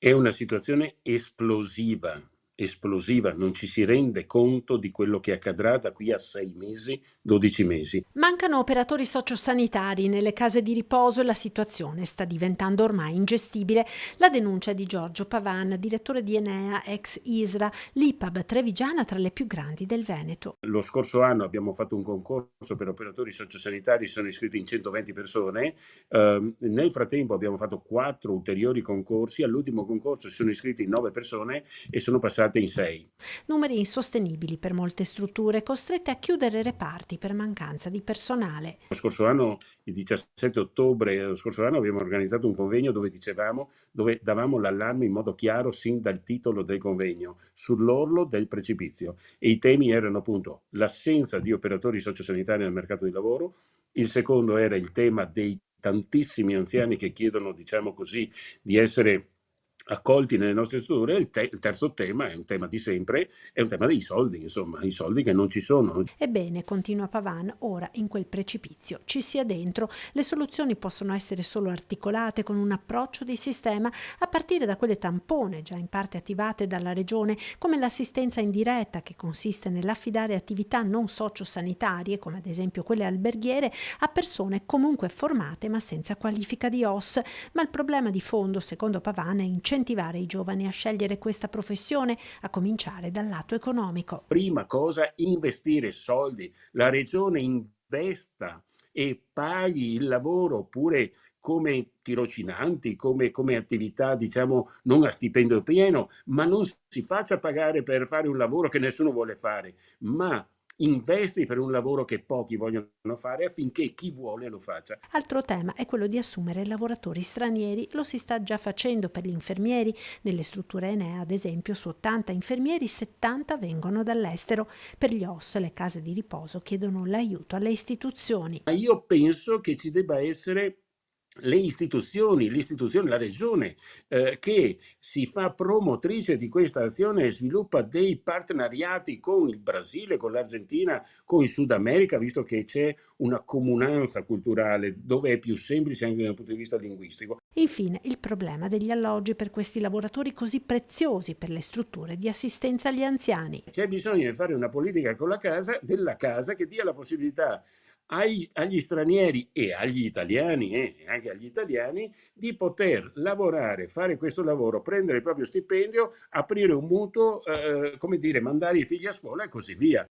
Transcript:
È una situazione esplosiva, non ci si rende conto di quello che accadrà da qui a 6 mesi, 12 mesi. Mancano operatori sociosanitari nelle case di riposo e la situazione sta diventando ormai ingestibile. La denuncia è di Giorgio Pavan, direttore di Enea ex ISRA, l'IPAB trevigiana tra le più grandi del Veneto. Lo scorso anno abbiamo fatto un concorso per operatori sociosanitari, si sono iscritti in 120 persone. Nel frattempo abbiamo fatto 4 ulteriori concorsi, all'ultimo concorso si sono iscritti 9 persone e sono passate in 6. Numeri insostenibili per molte strutture costrette a chiudere reparti per mancanza di personale. Lo scorso anno, il 17 ottobre dello scorso anno, abbiamo organizzato un convegno dove davamo l'allarme in modo chiaro sin dal titolo del convegno, sull'orlo del precipizio. E i temi erano appunto l'assenza di operatori sociosanitari nel mercato di lavoro, il secondo era il tema dei tantissimi anziani che chiedono, diciamo così, di essere accolti nelle nostre strutture, il terzo tema è un tema di sempre, è un tema dei soldi, insomma, i soldi che non ci sono. Ebbene, continua Pavan, ora in quel precipizio ci sia dentro. Le soluzioni possono essere solo articolate con un approccio di sistema, a partire da quelle tampone già in parte attivate dalla Regione, come l'assistenza indiretta, che consiste nell'affidare attività non sociosanitarie, come ad esempio quelle alberghiere, a persone comunque formate ma senza qualifica di OS. Ma il problema di fondo, secondo Pavan, è incentivare i giovani a scegliere questa professione, a cominciare dal lato economico. Prima cosa, investire soldi. La regione investa e paghi il lavoro oppure come tirocinanti, come attività, diciamo, non a stipendio pieno, ma non si faccia pagare per fare un lavoro che nessuno vuole fare, ma investi per un lavoro che pochi vogliono fare affinché chi vuole lo faccia. Altro tema è quello di assumere lavoratori stranieri. Lo si sta già facendo per gli infermieri. Nelle strutture Enea, ad esempio, su 80 infermieri, 70 vengono dall'estero. Per gli OSS, le case di riposo chiedono l'aiuto alle istituzioni. Ma io penso che ci debba essere l'istituzione, la regione, che si fa promotrice di questa azione e sviluppa dei partenariati con il Brasile, con l'Argentina, con il Sud America, visto che c'è una comunanza culturale dove è più semplice anche dal punto di vista linguistico. Infine, il problema degli alloggi per questi lavoratori così preziosi per le strutture di assistenza agli anziani. C'è bisogno di fare una politica con della casa che dia la possibilità agli stranieri e agli italiani, e anche agli italiani, di poter lavorare, fare questo lavoro, prendere il proprio stipendio, aprire un mutuo, come dire, mandare i figli a scuola e così via.